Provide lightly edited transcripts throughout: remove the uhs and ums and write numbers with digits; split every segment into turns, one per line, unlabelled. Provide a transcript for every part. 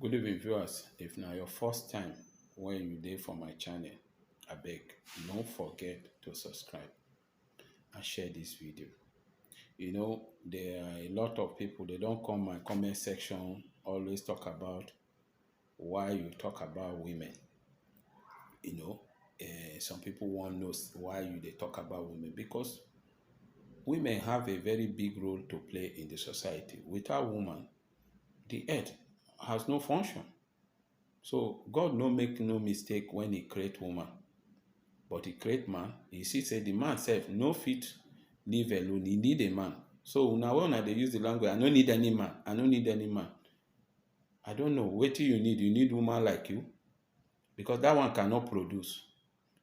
Good evening, viewers. If now your first time when you dey for my channel, abeg, don't forget to subscribe and share this video. There are a lot of people, they don't come my comment section, always talk about why you talk about women. Some people want to know why they talk about women, because women have a very big role to play in the society. Without woman, the earth has no function. So God no make no mistake when he create woman, but he create man. He see say the man self no fit live alone. He need a man. So now when they use the language, I don't need any man. I don't need any man. I don't know. What do you need? You need woman like you, because that one cannot produce.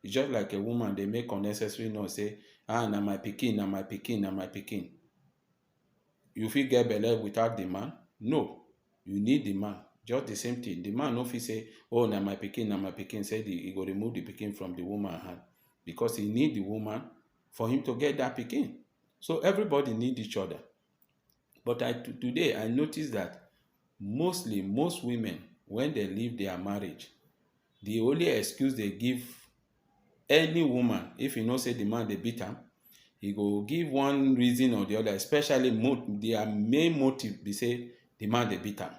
It's just like a woman. They make unnecessary noise. Say, na my pikin, na my pikin, na my pikin. You fit get belle without the man? No, you need the man. Just the same thing. The man no fit say, oh, na my pikin, na my pikin. Say he go remove the pikin from the woman hand, because he need the woman for him to get that pikin. So everybody need each other. But today I noticed that most women, when they leave their marriage, the only excuse they give any woman, if you know say the man they beat am, he go give one reason or the other, especially their main motive be say the man they beat am,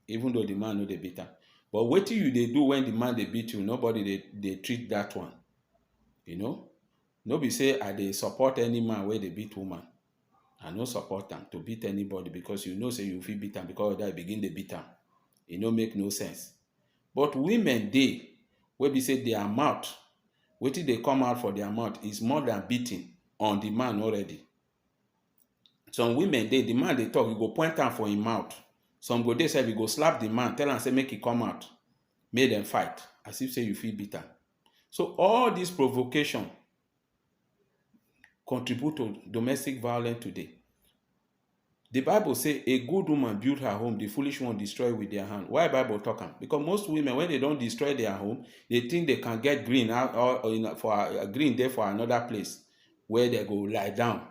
even though the man no dey beat am. But what you they do when the man they beat you? Nobody they treat that one. No be say I dey support any man where they beat woman. I no support them to beat anybody, because say you fit beat am, because that begin they beat am. It no make no sense. But women dey wey be say their mouth, wetin they come out for their mouth is more than beating on the man already. Some women dey, the man they talk, you go point am for him mouth. Some go dey say you go slap the man, tell am say make he come out, make them fight, as if say you feel beat am. So all this provocation contribute to domestic violence today. The Bible say a good woman build her home, the foolish one destroy with their hand. Why Bible talk am? Because most women, when they don't destroy their home, they think they can get green out or for a green there for another place where they go lie down.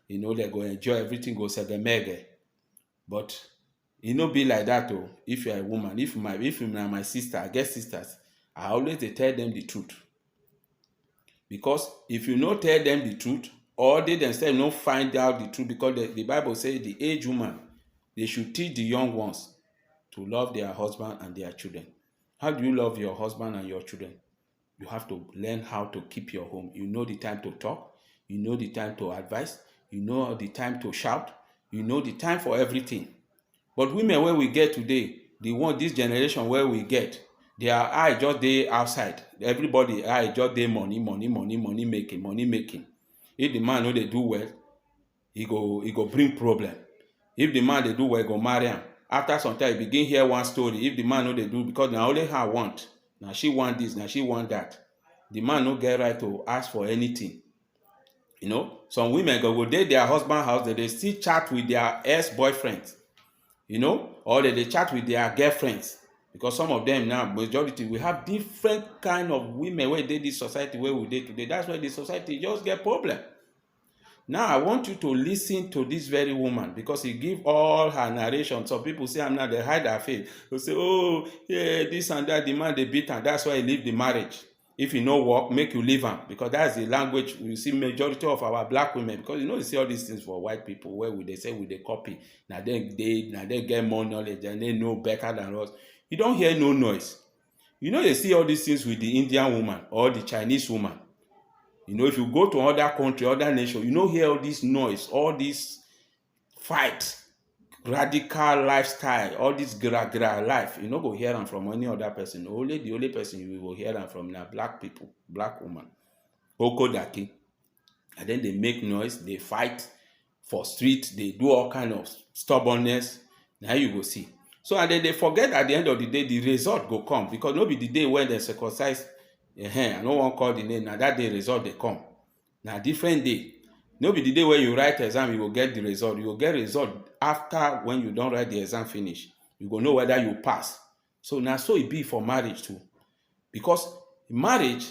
They go enjoy everything, go segemege. But it no be like that though. If you're a woman, if you're my sister, I get sisters, I always they tell them the truth. Because if you no tell them the truth, or they themselves no find out the truth, because the Bible says the aged woman, they should teach the young ones to love their husband and their children. How do you love your husband and your children? You have to learn how to keep your home. You know the time to talk. You know the time to advise. You know the time to shout. You know the time for everything. But women where we get today, this generation where we get, their eye just dey outside. Everybody eye just dey money making. If the man no dey do well, he go bring problem. If the man dey do well, go marry am. After some time, you begin hear one story. If the man no dey do, because na only her want, now she want this, now she want that. The man no get right to ask for anything. Some women go dey their husband house, they still chat with their ex-boyfriends. Or they chat with their girlfriends. Because some of them now, majority, we have different kind of women where they this society where we dey today. That's why the society just get problem. Now I want you to listen to this very woman, because he give all her narration. Some people say I'm not, they hide her face. They say, oh yeah, this and that, the man they beat, and that's why he leave the marriage. If you no work, make you leave him, because that's the language we see majority of our black women. Because you see all these things for white people where they say they copy. Now they get more knowledge and they know better than us. You don't hear no noise. They see all these things with the Indian woman or the Chinese woman. If you go to other country, other nation, hear all this noise, all this fight, radical lifestyle, all this gra life. You no go hear them from any other person. The only person you will hear them from now black people, black woman. Okodaki. And then they make noise, they fight for street, they do all kind of stubbornness. Now you go see. So and then they forget at the end of the day, the result go come. Because no be the day when they circumcise, I no one call the name. Now that day result they come. Now different day. No be the day when you write exam, you will get the result. You will get result after when you don't write the exam finish. You go know whether you pass. So now so it be for marriage too. Because marriage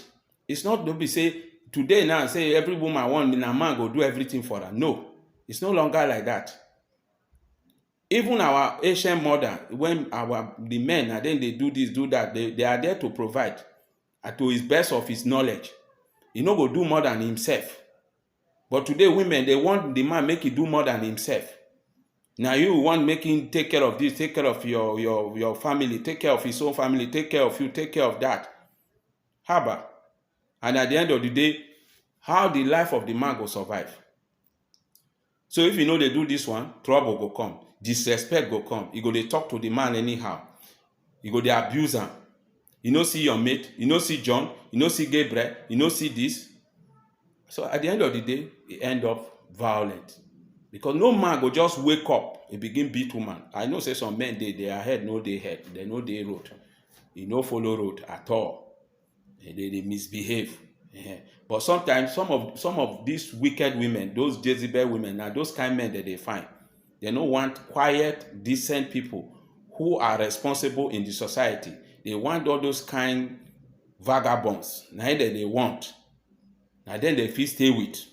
is not to be say today now say every woman want a man go do everything for her. No, it's no longer like that. Even our ancient mother, when the men and then they do this, do that, they are there to provide to his best of his knowledge. He no go do more than himself. But today, women, they want the man make he do more than himself. Now you want make him take care of this, take care of your family, take care of his own family, take care of you, take care of that. Haba. And at the end of the day, how the life of the man go survive? So if you know they do this one, trouble go come, disrespect go come. You go they talk to the man anyhow. You go they abuse him. You no see your mate, you no see John, you no see Gabriel, you no see this. So at the end of the day, it end up violent. Because no man go just wake up and begin beat woman. I know say some men their head no dey head, they no dey road. You no follow road at all. They misbehave. But sometimes some of these wicked women, those Jezebel women, now those kind men that they find, they don't want quiet, decent people who are responsible in the society. They want all those kind vagabonds. Now that they want. Now then they feel stay with.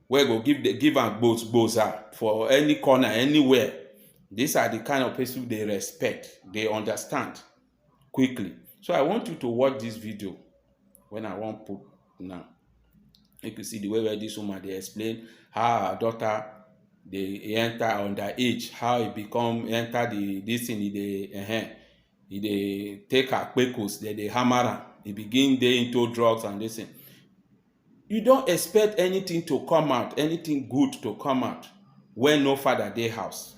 Where go give am gboza for any corner, anywhere. These are the kind of people they respect, they understand quickly. So I want you to watch this video when I want put now. You can see the way where this woman they explain how her daughter they enter underage, how it become enter this thing they take her kpekos, they hammer her, he begin they into drugs and this thing. You don't expect anything to come out, anything good to come out when no father dey house.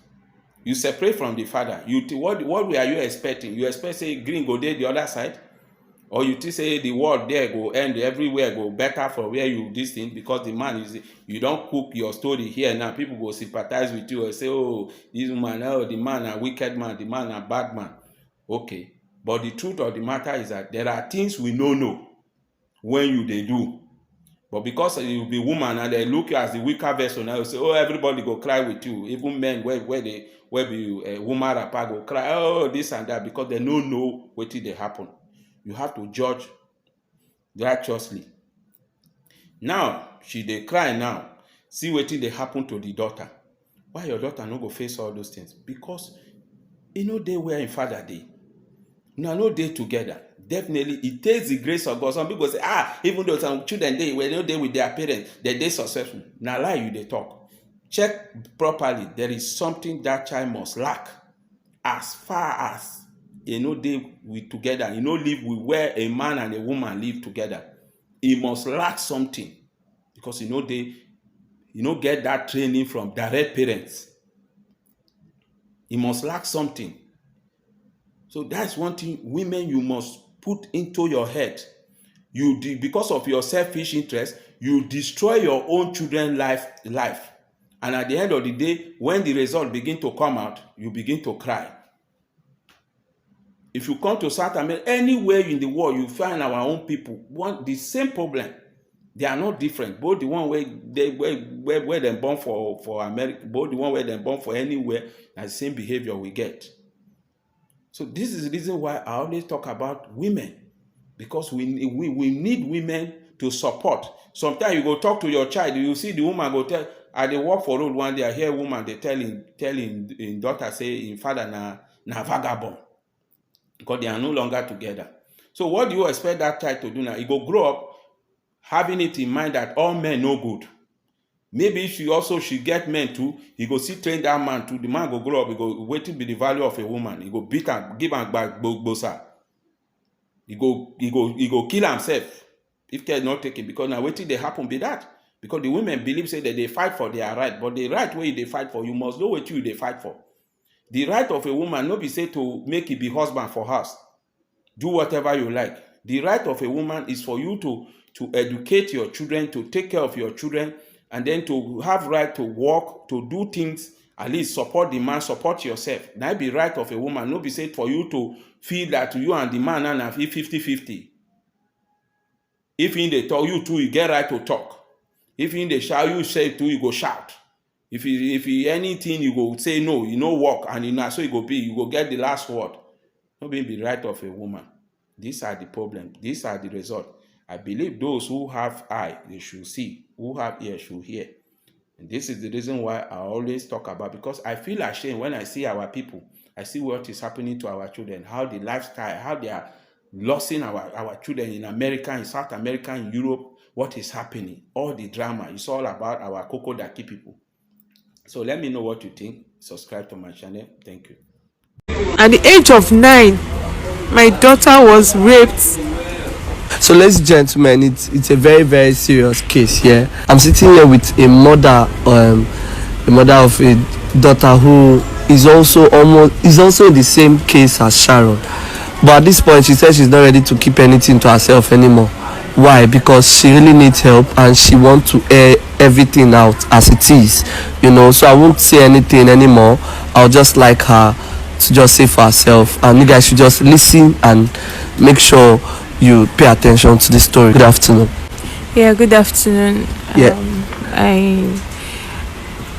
You separate from the father. What are you expecting? You expect say green go dey the other side? Or you think say the world there go end, everywhere go better for where you this thing, because the man is, you don't cook your story here now, people go sympathize with you and say, oh, this man, oh, the man a wicked man, the man a bad man. Okay, but the truth of the matter is that there are things we no know when you they do. But because you be woman and they look you as the weaker vessel, now you say, oh, everybody go cry with you. Even men where be a woman rapper go cry, oh, this and that, because they don't know what did they happen. You have to judge righteously. Now, she dey cry now. See what did they happen to the daughter. Why your daughter no go face all those things? Because you know they were in father day. Now no day together. Definitely, it takes the grace of God. Some people say, even though some children they were not there with their parents, they successful. Now lie you they talk. Check properly. There is something that child must lack. As far as they with together, live with where a man and a woman live together. He must lack something. Because they get that training from direct parents. He must lack something. So that's one thing, women, you must put into your head. Because of your selfish interest, you destroy your own children's life. And at the end of the day, when the result begin to come out, you begin to cry. If you come to South America, anywhere in the world, you find our own people want the same problem. They are not different. Both the one where they born for America, both the one where they born for anywhere, and the same behavior we get. So this is the reason why I always talk about women, because we need women to support. Sometimes you go talk to your child, you see the woman go tell, I dey work for road one day, I hear a woman they tell in daughter say in father na vagabond, because they are no longer together. So what do you expect that child to do now? He go grow up having it in mind that all men no good. Maybe if she get men too, he go see train that man too. The man go grow up, he go wait to be the value of a woman. He go beat her, give her back bosa. He go kill himself if care not taken, because now waiting they happen be that. Because the women believe say that they fight for their right, but the right way they fight for, you must know what they fight for. The right of a woman not be say to make it be husband for her. Do whatever you like. The right of a woman is for you to educate your children, to take care of your children, and then to have right to work, to do things, at least support the man, support yourself. That be right of a woman. Not be said for you to feel that you and the man are 50-50. If in the talk, you too, you get right to talk. If in the shout, you say too, you go shout. If anything, you go say no, work, and so you go get the last word. Not being the right of a woman. These are the problems. These are the results. I believe those who have eye, they should see. Who have ear should hear. And this is the reason why I always talk about, because I feel ashamed when I see our people. I see what is happening to our children, how the lifestyle, how they are losing our children in America, in South America, in Europe, what is happening, all the drama. It's all about our Coco Daki people. So let me know what you think. Subscribe to my channel. Thank you.
At the age of 9, my daughter was raped.
So, ladies and gentlemen, it's a very, very serious case here. I'm sitting here with a mother of a daughter who is also in the same case as Sharon. But at this point, she says she's not ready to keep anything to herself anymore. Why? Because she really needs help and she wants to air everything out as it is, So I won't say anything anymore. I'll just like her to just say for herself, and you guys should just listen and make sure you pay attention to this story. Good afternoon.
Yeah, good afternoon.
Yeah.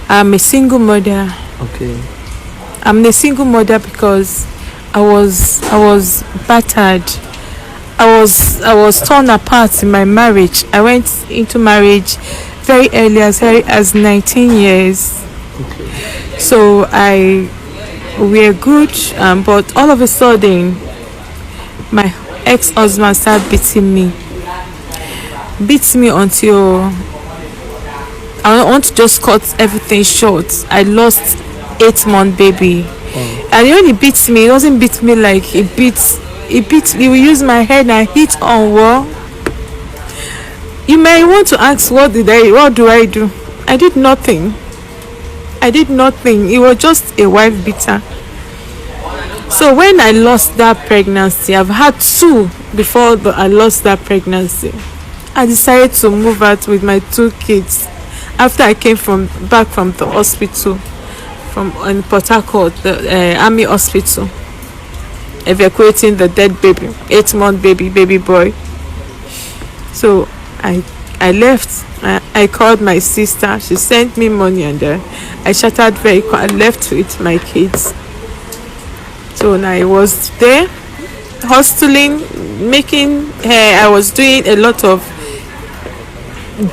I'm a single mother.
Okay.
I'm a single mother because I was battered. I was torn apart in my marriage. I went into marriage very early, as 19 years.
Okay.
So we were good, but all of a sudden, my ex-husband started beating me until I want to just cut everything short. I lost 8-month baby. And when he beats me, he doesn't beat me like he will use my head and hit on wall. You may want to ask, what do I do? I did nothing. It was just a wife beater. So when I lost that pregnancy, I've had 2 before I lost that pregnancy. I decided to move out with my 2 kids after I came back from the hospital, in Port Harcourt, the Army Hospital, evacuating the dead baby, 8-month baby boy. So I left. I called my sister. She sent me money, and I shattered very quick. I left with my kids. So when I was there, hustling, making hair, I was doing a lot of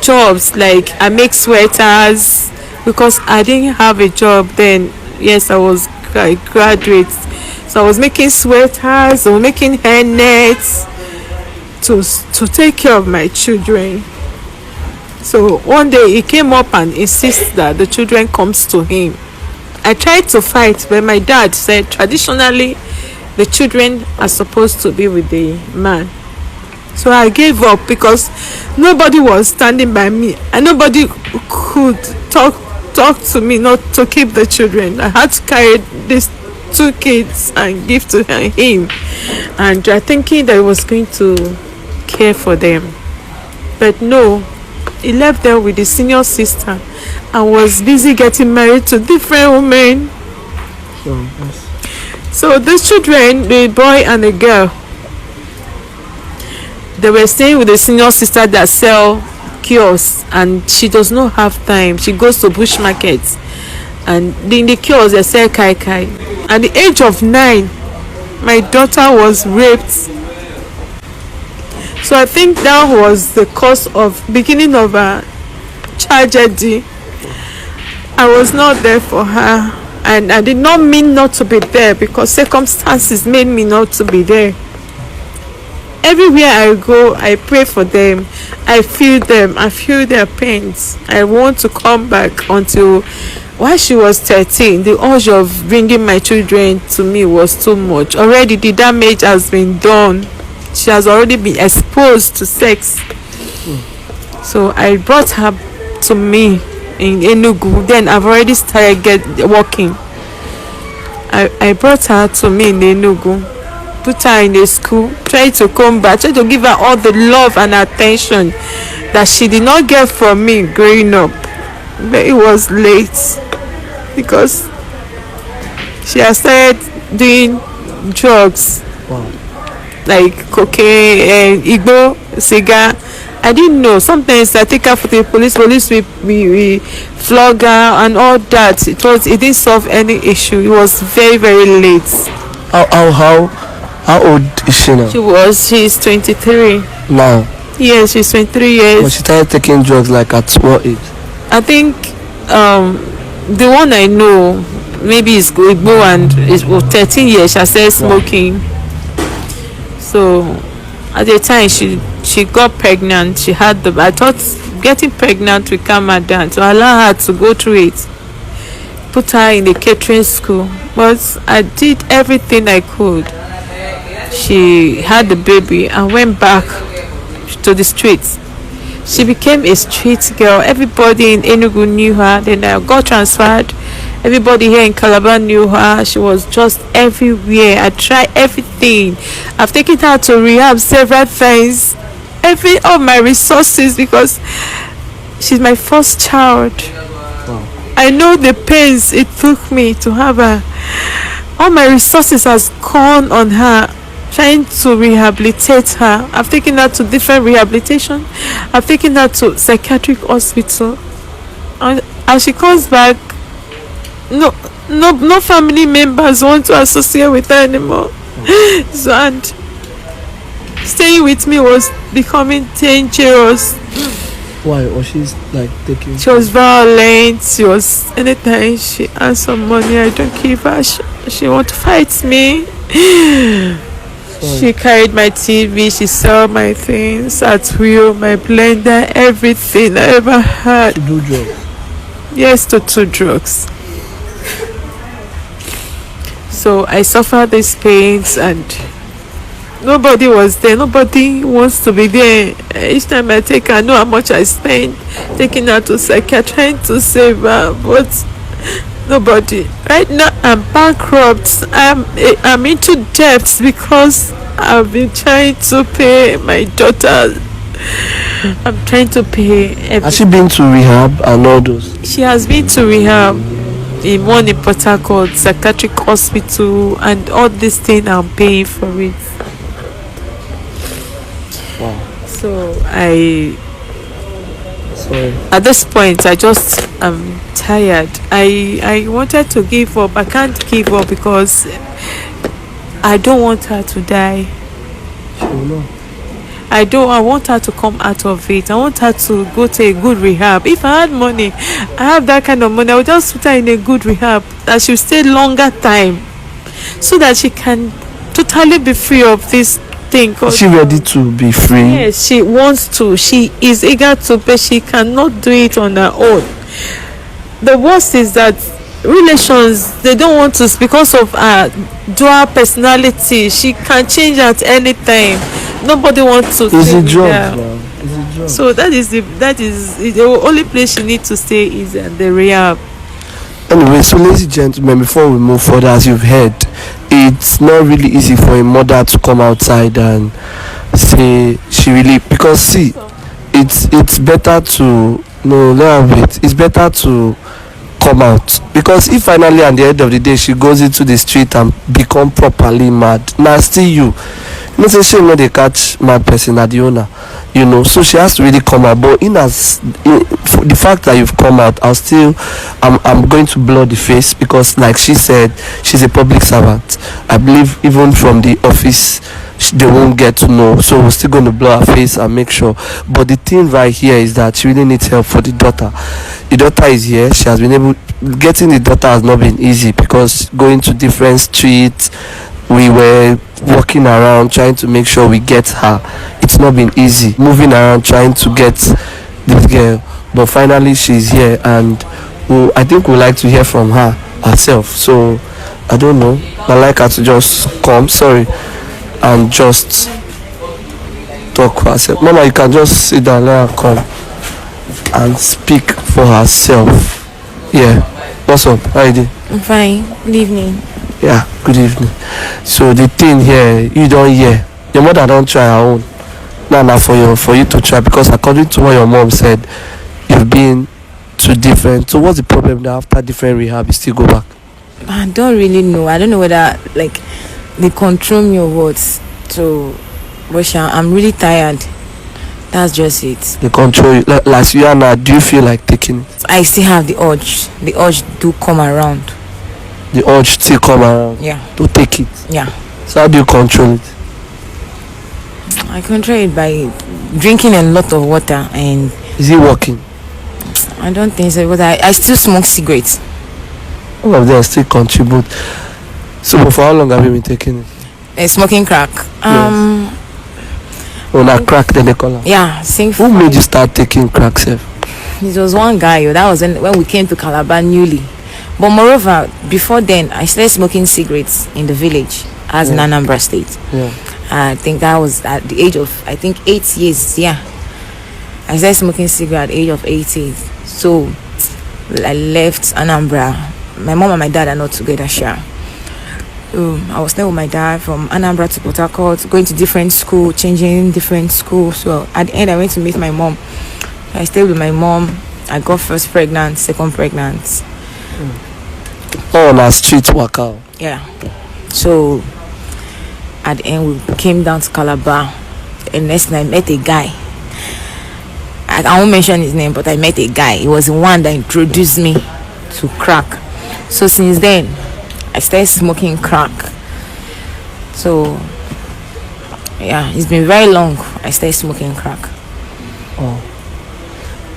jobs. Like I make sweaters because I didn't have a job then. Yes, I graduate. So I was making sweaters, I was making hair nets to take care of my children. So one day he came up and insisted that the children comes to him. I tried to fight, but my dad said traditionally the children are supposed to be with the man. So I gave up because nobody was standing by me and nobody could talk to me not to keep the children. I had to carry these 2 kids and give to him, and thinking that he was going to care for them. But no, he left them with the senior sister and was busy getting married to different women. So these children, the boy and the girl, they were staying with the senior sister that sell kiosks, and she does not have time. She goes to bush markets, and in the kiosks they sell kai. At the age of 9, my daughter was raped. So I think that was the cause of beginning of a tragedy. I was not there for her, and I did not mean not to be there because circumstances made me not to be there. Everywhere I go, I pray for them. I feel them. I feel their pains. I want to come back until while she was 13, the urge of bringing my children to me was too much. Already the damage has been done. She has already been exposed to sex. So I brought her to me in Enugu. Then I've already started working. I brought her to me in Enugu. Put her in a school, try to come back, try to give her all the love and attention that she did not get from me growing up. But it was late because she has started doing drugs.
Wow.
Like cocaine, igbo, cigar. I didn't know. Sometimes I take her for the police we flog her and all that. It didn't solve any issue. It was very, very late.
How old is she now?
She's 23
now.
Yes, she's 23 years.
But she started taking drugs like at what age?
I think The one I know, maybe is Igbo and is 13 years. She started smoking. So at the time she got pregnant. She had the. I thought getting pregnant will calm her down to allow her to go through it. Put her in a catering school, but I did everything I could. She had the baby and went back to the streets. She became a street girl. Everybody in Enugu knew her. Then I got transferred. Everybody here in Calabar knew her. She was just everywhere. I tried everything. I've taken her to rehab several times. All my resources, because she's my first child.
Wow.
I know the pains it took me to have her. All my resources has gone on her, trying to rehabilitate her. I've taken her to different rehabilitation. I've taken her to psychiatric hospital. And as she comes back, no family members want to associate with her anymore. So, and staying with me was becoming dangerous.
Why? Or she's like taking.
She was violent. She was, anytime she has some money, I don't give her. She want to fight me. She carried my TV. She sold my things at wheel, my blender, everything I ever had.
To do drugs.
Yes, to drugs. So I suffered these pains, and nobody was there. Nobody wants to be there. Each time I take her, I know how much I spend taking her to psychiatrist, trying to save her, but nobody. Right now I'm bankrupt. I'm into debt because I've been trying to pay my daughter. I'm trying to pay everything.
Has she been to rehab and all those?
She has been to rehab, in one in Port Harcourt, psychiatric hospital, and all this thing I'm paying for it.
Wow.
So
Sorry.
at this point I just am tired. I wanted to give up. I can't give up because I don't want her to die.
She will not.
I want her to come out of it. I want her to go to a good rehab. If I had money, I have that kind of money, I would just put her in a good rehab that she'll stay longer time, so that she can totally be free of this thing.
Is she ready to be free?
Yes, she wants to. She is eager to, but she cannot do it on her own. The worst is that relations, they don't want to, because of her dual personality. She can change at any time. Nobody wants to.
Is it drugs?
So that is the only place she needs to stay is in the rehab.
Anyway, so ladies and gentlemen, before we move further, as you've heard, it's not really easy for a mother to come outside and say she really, because see, it's better to it's better to come out, because if finally at the end of the day she goes into the street and become properly mad, now still you know, say she know they catch mad person at the owner, so she has to really come out. But the fact that you've come out, I'm going to blur the face, because like she said, she's a public servant. I believe even from the office they won't get to know, so we're still going to blur her face and make sure. But the thing right here is that she really needs help for the daughter. The daughter is here. She has been able, getting the daughter has not been easy, because going to different streets, we were walking around trying to make sure we get her. It's not been easy moving around trying to get this girl, but finally she's here, and I think we'd like to hear from her herself. So I don't know, I'd like her to just come, and just talk for herself. Mama, you can just sit down, let her come and speak for herself. Yeah, what's up? How are you doing?
I'm fine. Good evening.
Yeah, good evening. So the thing here, you don't hear. Your mother don't try her own. Now for you to try, because according to what your mom said, you've been to different. So what's the problem that after different rehab you still go back?
I don't really know. I don't know whether like they control me or what. So, but I'm really tired. That's just it.
They control you. Like you are now, do you feel like taking it?
I still have the urge. The urge do come around.
The urge still come around?
Yeah.
To take it?
Yeah.
So how do you control it?
I control it by drinking a lot of water. And
is it working?
I don't think so, because I still smoke cigarettes.
All of them still contribute. So for how long have you been taking it?
Smoking crack.
Oh, now crack then they call it.
Yeah,
Who made you start taking crack, sef?
It was one guy. That was when we came to Calabar newly. But moreover, before then, I started smoking cigarettes in the village, as in Anambra State.
Yeah.
I think that was at the age of 8 years. Yeah, I started smoking cigarette at the age of 18. So I left Anambra. My mom and my dad are not together, sure. I was staying with my dad from Anambra to Port Harcourt, going to different school, changing different schools. So at the end, I went to meet my mom. I stayed with my mom. I got first pregnant, second pregnant.
Oh, on a street workout.
Yeah. So at the end, we came down to Calabar. And next time, I met a guy. I won't mention his name, but I met a guy. He was the one that introduced me to crack. So since then, I started smoking crack. So yeah, it's been very long. I started smoking crack.
Oh.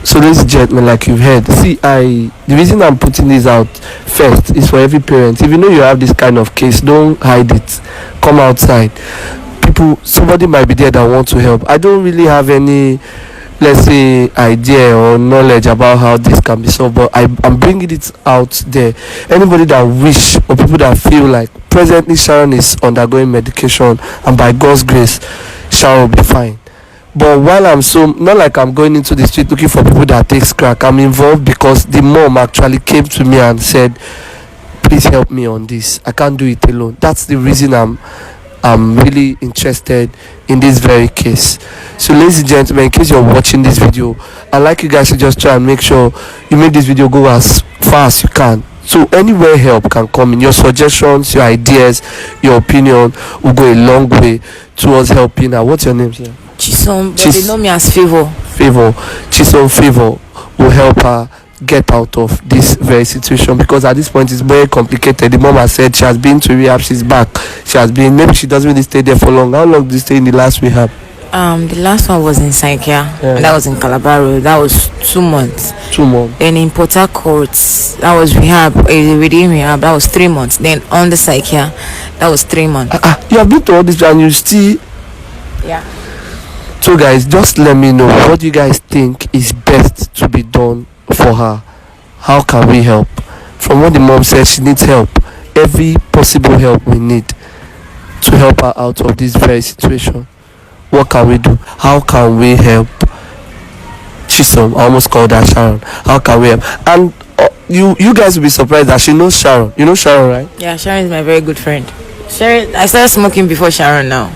So ladies and gentlemen, like you've heard, the reason I'm putting this out first is for every parent. If you know you have this kind of case, don't hide it. Come outside. Somebody might be there that wants to help. I don't really have any, let's say, idea or knowledge about how this can be solved, but I'm bringing it out there. Anybody that wish, or people that feel like presently Sharon is undergoing medication, and by God's grace Sharon will be fine. But while not like I'm going into the street looking for people that takes crack, I'm involved because the mom actually came to me and said, please help me on this, I can't do it alone. That's the reason I'm really interested in this very case. So ladies and gentlemen, in case you're watching this video, I'd like you guys to just try and make sure you make this video go as far as you can. So anywhere help can come in, your suggestions, your ideas, your opinion will go a long way towards helping her. What's your name, sir?
Chisom, but they know me as Favor.
Chisom Favor will help her get out of this very situation, because at this point it's very complicated. The mom has said she has been to rehab, she's back, maybe she doesn't really stay there for long. How long did you stay in the last rehab?
The last one was in Saikia, and that was in Calabar Road. That was 2 months. 2 months. Then in Port Harcourt, that was rehab, within rehab, that was 3 months. Then on the Saikia, that was 3 months.
You have been to all this and you still...
Yeah.
So guys, just let me know what you guys think is best to be done for her. How can we help? From what the mom says, she needs help. Every possible help we need to help her out of this very situation. What can we do? How can we help Chisom? I almost called her Sharon. How can we help? And you guys will be surprised that she knows Sharon. You know Sharon, right?
Yeah, Sharon is my very good friend. Sharon, I started smoking before Sharon now.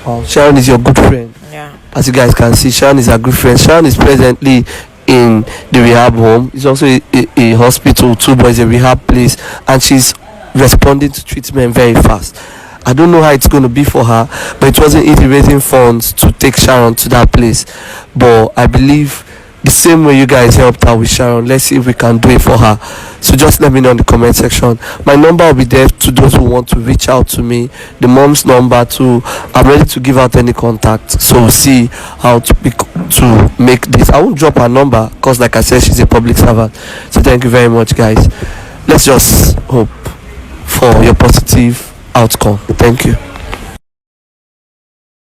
Oh, Sharon is your good friend.
Yeah.
As you guys can see, Sharon is a good friend. Sharon is presently in the rehab home. It's also a hospital too, but it's a rehab place, and she's responding to treatment very fast. I don't know how it's going to be for her, but it wasn't easy raising funds to take Sharon to that place. But I believe the same way you guys helped her with Sharon, let's see if we can do it for her. So just let me know in the comment section. My number will be there to those who want to reach out to me. The mom's number too. I'm ready to give out any contact, so we'll see how to make this. I won't drop her number because, like I said, she's a public servant. So thank you very much, guys. Let's just hope for your positive outcome. Thank you.